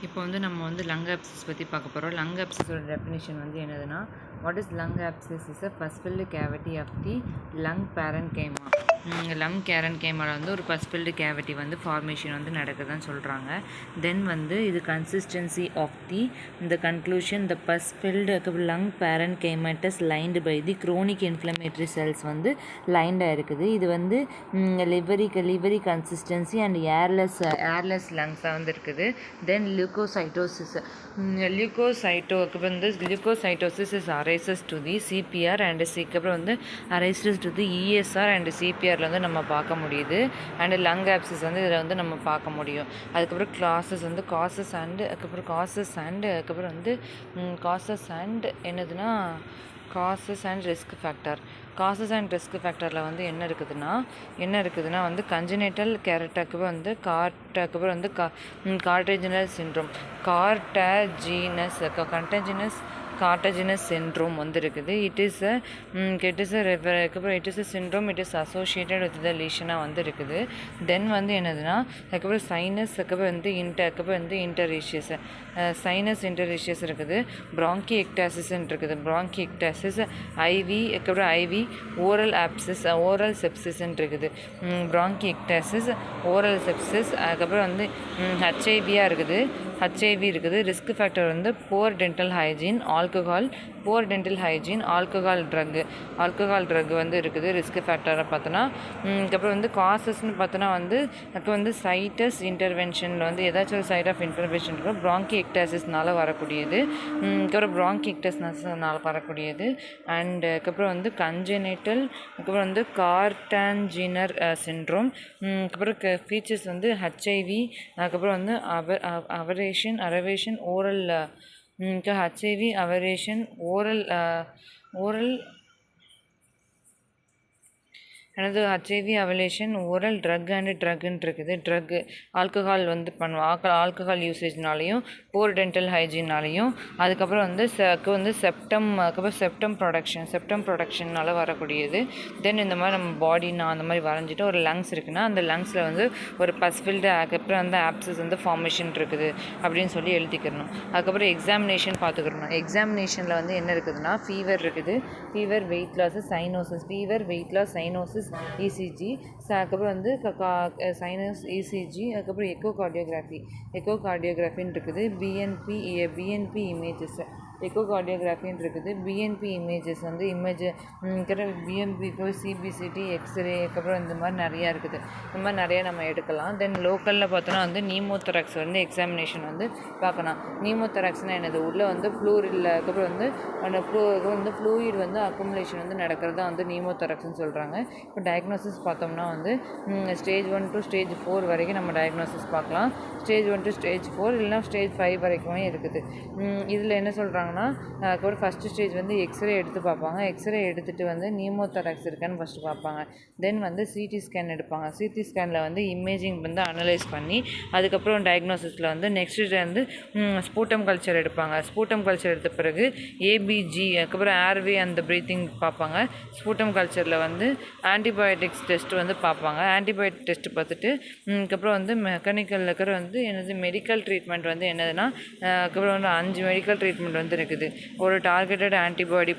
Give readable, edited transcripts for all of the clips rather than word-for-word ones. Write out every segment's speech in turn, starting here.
இப்போ வந்து நம்ம வந்து லங் ஆப்சஸ் பற்றி பார்க்க போகிறோம். லங் ஆப்சஸோட டெஃபினிஷன் வந்து என்னதுன்னா, what is lung abscess is a pus filled cavity of the lung parenchyma. Lung கேரன்கைமாவில் வந்து ஒரு பஸ்ஃபில்டு கேவிட்டி வந்து ஃபார்மேஷன் வந்து நடக்குதுன்னு சொல்கிறாங்க. தென் வந்து இது கன்சிஸ்டன்சி ஆஃப் தி இந்த conclusion the pus filled lung parenchymatous lined by the chronic inflammatory cells வந்து லைண்டாக இருக்குது. இது வந்து லிவரி கன்சிஸ்டன்சி அண்ட் ஏர்லெஸ் லங்ஸாக வந்து இருக்குது. Then leucocytosis is arises to the CPR and அப்புறம் வந்து arises to the ESR and சிபிஆரில் வந்து நம்ம பார்க்க முடியுது. அண்ட் லங் ஆப்சஸ் வந்து இதில் வந்து நம்ம பார்க்க முடியும். அதுக்கப்புறம் காசஸ் அண்ட் என்னதுன்னா causes and risk factor. Causes and risk ஃபேக்டரில் வந்து என்ன இருக்குதுன்னா வந்து கன்ஜெனிட்டல் கேரட்டாக்கு வந்து கார்டேஜினஸ் சிண்ட்ரோம் கார்டேஜினஸ் சிண்ட்ரோம் வந்து இருக்குது. It is syndrome it is associated with the லீஷனாக வந்து இருக்குது. தென் வந்து என்னதுன்னா அதுக்கப்புறம் சைனஸ் வந்து இன்டர்ரீஷியஸ் சைனஸ் இன்டர்ரீஷியஸ் இருக்குது. Bronchiectasis IV oral sepsis இருக்குது. பிராங்கி எக்டாசிஸ் ஓரல் செப்சிஸ் அதுக்கப்புறம் வந்து ஹெச்ஐவி இருக்குது. ரிஸ்க் ஃபேக்டர் வந்து poor dental hygiene alcohol drug வந்து இருக்குது. ரிஸ்க் ஃபேக்டரை பார்த்தோன்னா அதுக்கப்புறம் வந்து காசஸ்ன்னு பார்த்தோன்னா வந்து அதுக்கு வந்து சைட்டஸ் இன்டர்வென்ஷனில் வந்து ஏதாச்சும் ஒரு சைட் ஆஃப் இன்டர்வென்ஷன் இருக்கும். பிராங்கி எக்டாசிஸ்னால வரக்கூடியது. அண்ட் அதுக்கப்புறம் வந்து கன்ஜெனிட்டல் அதுக்கப்புறம் வந்து கார்டான்ஜினர் சிண்ட்ரோம். அதுக்கப்புறம் ஃபீச்சர்ஸ் வந்து ஹெச்ஐவி அதுக்கப்புறம் வந்து அரவேஷன் ஓரல் ஹெச்ஐவி அவரேஷன் ஓரல் எனது ஹெச்ஐவி அவலேஷன் ஓரல் ட்ரக்குன்னு இருக்குது. ஆல்கஹால் வந்து பண்ணுவோம். ஆல்கஹால் யூசேஜ்னாலையும் போர் டென்டல் ஹைஜீன்னாலையும் அதுக்கப்புறம் வந்து செப்டம் ப்ரொடக்ஷனால் வரக்கூடியது. தென் இந்த மாதிரி நம்ம பாடி நான் அந்த மாதிரி வரைஞ்சிட்டு ஒரு லங்ஸ் இருக்குன்னா அந்த லங்ஸில் வந்து ஒரு பஸ்ஃபில்டு அதுக்கப்புறம் வந்து ஆப்சஸ் வந்து ஃபார்மேஷன் இருக்குது அப்படின்னு சொல்லி எழுதிக்கிறணும். அதுக்கப்புறம் எக்ஸாமினேஷன் பார்த்துக்கிறணும். எக்ஸாமினேஷனில் வந்து என்ன இருக்குதுன்னா ஃபீவர் இருக்குது. Fever weight loss cyanosis ECG அதுக்கப்புறம் வந்து சைனஸ் இசிஜி அதுக்கப்புறம் எக்கோகார்டியோகிராஃபின்னு இருக்குது. பிஎன்பி இமேஜஸ் எக்கோகார்டியோகிராஃபின்னு இருக்குது. பிஎன்பி இமேஜஸ் வந்து பிஎன்பி சிபிசிடி எக்ஸ்ரே அதுக்கப்புறம் இந்த மாதிரி நிறையா இருக்குது. இந்த மாதிரி நிறையா நம்ம எடுக்கலாம். தென் லோக்கலில் பார்த்தோன்னா வந்து நியூமோதொராக்ஸ் வந்து எக்ஸாமினேஷன் வந்து பார்க்கலாம். நியூமோதொராக்ஸ்னால் என்னது உள்ளே வந்து ஃப்ளூரில் அதுக்கப்புறம் வந்து ஃப்ளூயிட் வந்து அக்குமுலேஷன் வந்து நடக்கிறதா வந்து நியூமோதொராக்ஸ்னு சொல்கிறாங்க. இப்போ டயக்னோசிஸ் பார்த்தோம்னா வந்து ஸ்டேஜ் 1 to ஸ்டேஜ் 4 வரைக்கும் நம்ம டயக்னோசிஸ் பார்க்கலாம். ஸ்டேஜ் 1 to ஸ்டேஜ் 4 இல்லைனா ஸ்டேஜ் 5 வரைக்குமே இருக்குது. இதில் என்ன சொல்கிறாங்கன்னா அதுக்கப்புறம் ஃபஸ்ட்டு ஸ்டேஜ் வந்து எக்ஸ்ரே எடுத்து பார்ப்பாங்க. எக்ஸ்ரே எடுத்துகிட்டு வந்து நியூமோதொராக்ஸ் இருக்கான்னு ஃபஸ்ட்டு பார்ப்பாங்க. தென் வந்து சிடி ஸ்கேன் எடுப்பாங்க. சிடி ஸ்கேனில் வந்து இமேஜிங் வந்து அனலைஸ் பண்ணி அதுக்கப்புறம் டயக்னோசிஸில் வந்து நெக்ஸ்ட் வந்து ஸ்பூட்டம் கல்ச்சர் எடுப்பாங்க. ஸ்பூட்டம் கல்ச்சர் எடுத்த பிறகு ஏபிஜி அதுக்கப்புறம் ஏர்வே அந்த ப்ரீத்திங் பார்ப்பாங்க. ஸ்பூட்டம் கல்ச்சரில் வந்து ஆன்டிபயோட்டிக்ஸ் டெஸ்ட் வந்து பார்ப்பாங்க. ஆன்டிபயோட்டிக் டெஸ்ட் பார்த்துட்டு அதுக்கப்புறம் வந்து மெக்கானிக்கல் இருக்கிற வந்து மெடிக்கல் ட்ரீட்மெண்ட் வந்து என்னதுன்னா அதுக்கப்புறம் வந்து 5 மெடிக்கல் ட்ரீட்மெண்ட் வந்து இருக்குது. ஒரு டார்கெட்டட் ஆன்டிபாடி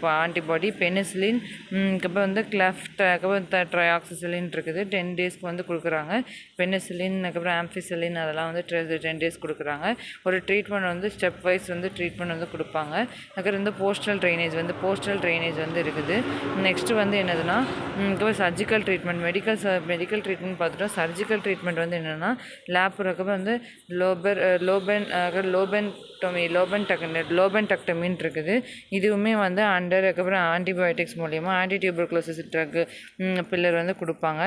பெனிசிலின் அதுக்கப்புறம் வந்து அதுக்கப்புறம் ட்ரையாக்சிசிலின் இருக்குது. 10 டேஸ்க்கு வந்து கொடுக்குறாங்க. பெனிசிலின் அதுக்கப்புறம் ஆம்பிசிலின் அதெல்லாம் வந்து 10 டேஸ் கொடுக்குறாங்க. ஒரு ட்ரீட்மெண்ட் வந்து ஸ்டெப் வைஸ் வந்து ட்ரீட்மெண்ட் வந்து கொடுப்பாங்க. அதுக்கப்புறம் வந்து போஸ்டல் ட்ரைனேஜ் வந்து இருக்குது. நெக்ஸ்ட்டு வந்து என்னதுன்னா அதுக்கப்புறம் சர்ஜிக்கல் ட்ரீட்மெண்ட் மெடிக்கல் ட்ரீட்மெண்ட் பார்த்துட்டோம். சர்ஜிக்கல் ட்ரீட்மெண்ட் வந்து என்னென்னா அதுக்கப்புறம் வந்து லோபென்டெக்டமின் இருக்குது. இதுவுமே வந்து அதுக்கப்புறம் ஆன்டிபயோட்டிக்ஸ் மூலிமா ஆன்டிடியூபர்குலோசிஸ் ட்ரக் பில்லர் வந்து கொடுப்பாங்க.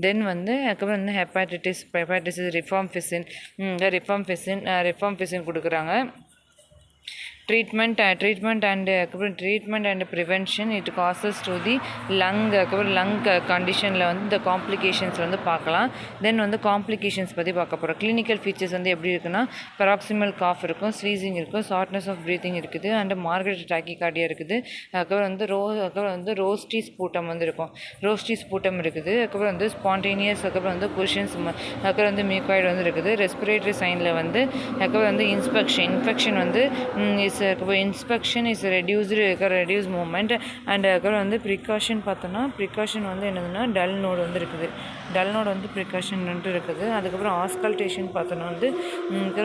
தென் வந்து அதுக்கப்புறம் வந்து ஹெப்பாட்டிட்டிஸ் ரிஃபார்ம்ஃபிசின் கொடுக்குறாங்க. Treatment and prevention it causes to the lung. அதுக்கப்புறம் லங் கண்டிஷனில் வந்து இந்த காம்ப்ளிகேஷன்ஸ் வந்து பார்க்கலாம். தென் வந்து காம்ப்ளிகேஷன்ஸ் பற்றி பார்க்க போகிறோம். கிளினிக்கல் ஃபீச்சர்ஸ் வந்து எப்படி இருக்குன்னா பராக்சிமல் காஃப் இருக்கும், ஸ்வீசிங் இருக்கும், ஷார்ட்னஸ் ஆஃப் ப்ரீத்திங் இருக்குது, அண்ட் மார்கரெட் டாக்கிகார்டியா இருக்குது. அதுக்கப்புறம் வந்து ரோஸ்டி ஸ்பூட்டம் வந்து இருக்கும், ரோஸ்டி ஸ்பூட்டம் இருக்குது. அதுக்கப்புறம் வந்து ஸ்பான்டேனியஸ், அதுக்கப்புறம் வந்து குஷன்ஸ், அதுக்கப்புறம் வந்து மியூகாய்டு வந்து இருக்குது. ரெஸ்பிரேட்டரி சைனில் வந்து அதுக்கப்புறம் வந்து இன்ஃபெக்ஷன் வந்து inspection is reduce moment. And அதுக்கப்புறம் வந்து ப்ரிகாஷன் பார்த்தோன்னா ப்ரிகாஷன் வந்து என்னதுன்னா டல் நோடு வந்து இருக்குது, டல் நோடு வந்து ப்ரிகாஷன் இருக்குது. அதுக்கப்புறம் ஆஸ்கல்டேஷன் பார்த்தோன்னா வந்து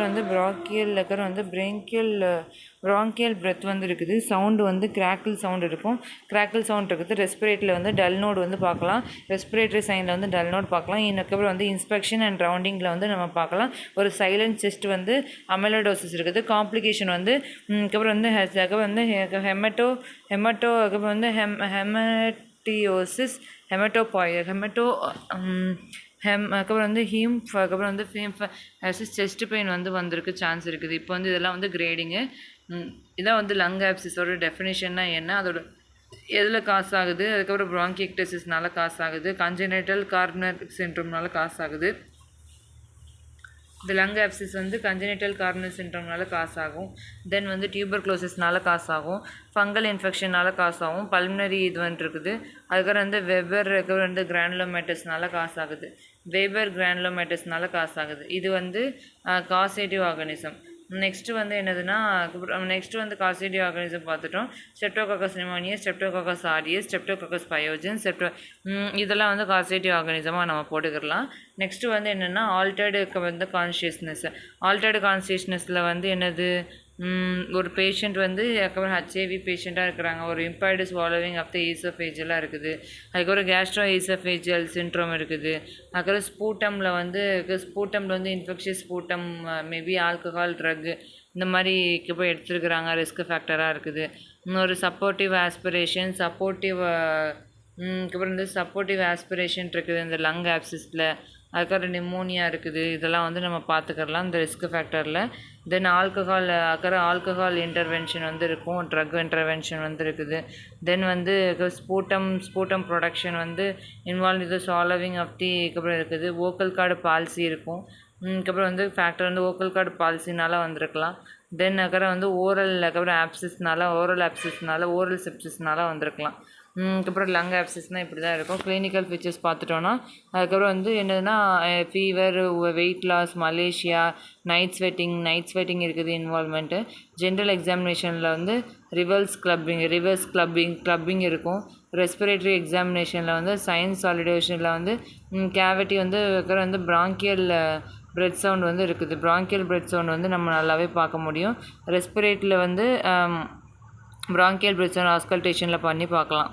வந்து ப்ராங்கியல், அதுக்கப்புறம் வந்து ப்ராங்கியல் பிரெத் வந்து இருக்குது. சவுண்டு வந்து கிராக்கிள் சவுண்ட் இருக்கும், கிராக்கிள் சவுண்ட் இருக்குது. ரெஸ்பிரேட்டரியில் வந்து டல் நோடு வந்து பார்க்கலாம், ரெஸ்பிரேட்டரி சைனில் வந்து டல் நோடு பார்க்கலாம். இதுக்கப்புறம் வந்து இன்ஸ்பெக்ஷன் அண்ட் ரவுண்டிங்கில் வந்து நம்ம பார்க்கலாம். ஒரு சைலண்ட் செஸ்ட் வந்து அமெலோடோசிஸ் இருக்குது. காம்ப்ளிகேஷன் வந்து அதுக்கப்புறம் வந்து அதுக்கப்புறம் வந்து அதுக்கப்புறம் வந்து ஹெமட்டியோசிஸ், அதுக்கப்புறம் வந்து அதுக்கப்புறம் வந்து செஸ்ட் பெயின் வந்து வந்திருக்கு சான்ஸ் இருக்குது. இப்போ வந்து இதெல்லாம் வந்து கிரேடிங்கு. இதான் வந்து லங் ஆப்சிஸோட டெஃபினேஷன்னா என்ன, அதோட எதில் காசு ஆகுது, அதுக்கப்புறம் ப்ராங்கியக்டசிஸ்னால காசு ஆகுது, கன்ஜெனிட்டல் கார்னர் சிண்ட்ரோம்னால காசு ஆகுது. இந்த லங் ஆப்சிஸ் வந்து கன்ஜெனிட்டல் கார்னர் சிண்ட்ரோம்னால காசு ஆகும். தென் வந்து டியூபர்குலோசிஸ்னால காசு ஆகும், ஃபங்கல் இன்ஃபெக்ஷனால் காசு ஆகும், பல்மனரி இது வந்துட்டு இருக்குது. அதுக்கப்புறம் வந்து வெபர் வந்து கிரானுலோமேட்டஸ்னால காசு ஆகுது, வெபர் கிரானுலோமேட்டஸ்னால காசு ஆகுது. இது வந்து காசேட்டிவ் ஆர்கானிசம். நெக்ஸ்ட்டு வந்து என்னதுன்னா நெக்ஸ்ட்டு வந்து காசேட்டிவ் ஆர்கானிசம் பார்த்துட்டோம். ஸ்ட்ரெப்டோகாக்கஸ் நிமோனியஸ், ஸ்ட்ரெப்டோகாக்கஸ் ஆரியஸ், ஸ்ட்ரெப்டோகாக்கஸ் பயோஜன், இதெல்லாம் வந்து காசேட்டிவ் ஆர்கானிசமாக நம்ம போட்டுக்கலாம். நெக்ஸ்ட்டு வந்து என்னென்னா ஆல்டர்டு வந்து கான்ஷியஸ்னஸில் வந்து என்னது, ஒரு பேஷண்ட் வந்து அதுக்கப்புறம் ஹெச்ஐவி பேஷண்ட்டாக இருக்கிறாங்க, ஒரு இம்பைர்டு ஸ்வாலோவிங் ஆஃப் த ஈசோஃபேஜியலாக இருக்குது, அதுக்கப்புறம் கேஸ்ட்ரோ ஈசோஃபேஜியல் சிண்ட்ரோம் இருக்குது. அதுக்கப்புறம் ஸ்பூட்டமில் வந்து infectious sputum, maybe alcohol, drug இந்த மாதிரி போய் எடுத்துருக்குறாங்க, ரிஸ்க் ஃபேக்டராக இருக்குது. இன்னொரு சப்போர்ட்டிவ் அதுக்கப்புறம் வந்து சப்போர்ட்டிவ் ஆஸ்பிரேஷன் இருக்குது இந்த லங் ஆப்சிஸில். அதுக்கப்புறம் நிமோனியா இருக்குது. இதெல்லாம் வந்து நம்ம பார்த்துக்கலாம் இந்த ரிஸ்க் ஃபேக்டரில். தென் ஆல்கஹால் இன்டர்வென்ஷன் வந்து இருக்கும், ட்ரக் இன்டர்வென்ஷன் வந்து இருக்குது. தென் வந்து ஸ்பூட்டம் ப்ரொடக்ஷன் வந்து இன்வால்வ் இது சால்விங் ஆஃப் தி அதுக்கப்புறம் இருக்குது. வோக்கல் கார்டு பால்சி இருக்கும். அதுக்கப்புறம் வந்து ஃபேக்டர் வந்து வோக்கல் கார்டு பால்சினால் வந்திருக்கலாம். தென் அதுக்கப்புறம் வந்து ஓரல் ஆப்சிஸ்னால ஓரல் செப்சிஸ்னால வந்திருக்கலாம். அதுக்கப்புறம் லங் ஆப்சிஸ்னால் இப்படி தான் இருக்கும். கிளினிக்கல் ஃபீச்சர்ஸ் பார்த்துட்டோன்னா அதுக்கப்புறம் வந்து என்னதுன்னா fever, weight loss, Malaysia, night sweating இருக்குது இன்வால்மெண்ட்டு. ஜென்ரல் எக்ஸாமினேஷனில் வந்து ரிவர்ஸ் கிளப்பிங் இருக்கும். ரெஸ்பிரேட்டரி எக்ஸாமினேஷனில் வந்து சைன்ஸ் சாலிடேஷனில் வந்து கேவிட்டி வந்து அதுக்கப்புறம் வந்து ப்ராங்கியல் பிரெத் சவுண்ட் வந்து இருக்குது. ப்ராங்கியல் பிரெத் சவுண்ட் வந்து நம்ம நல்லாவே பார்க்க முடியும். ரெஸ்பிரேட்டரியில் வந்து ப்ராங்கியல் பிரெத் சவுண்ட் ஆஸ்கல்டேஷனில் பண்ணி பார்க்கலாம்.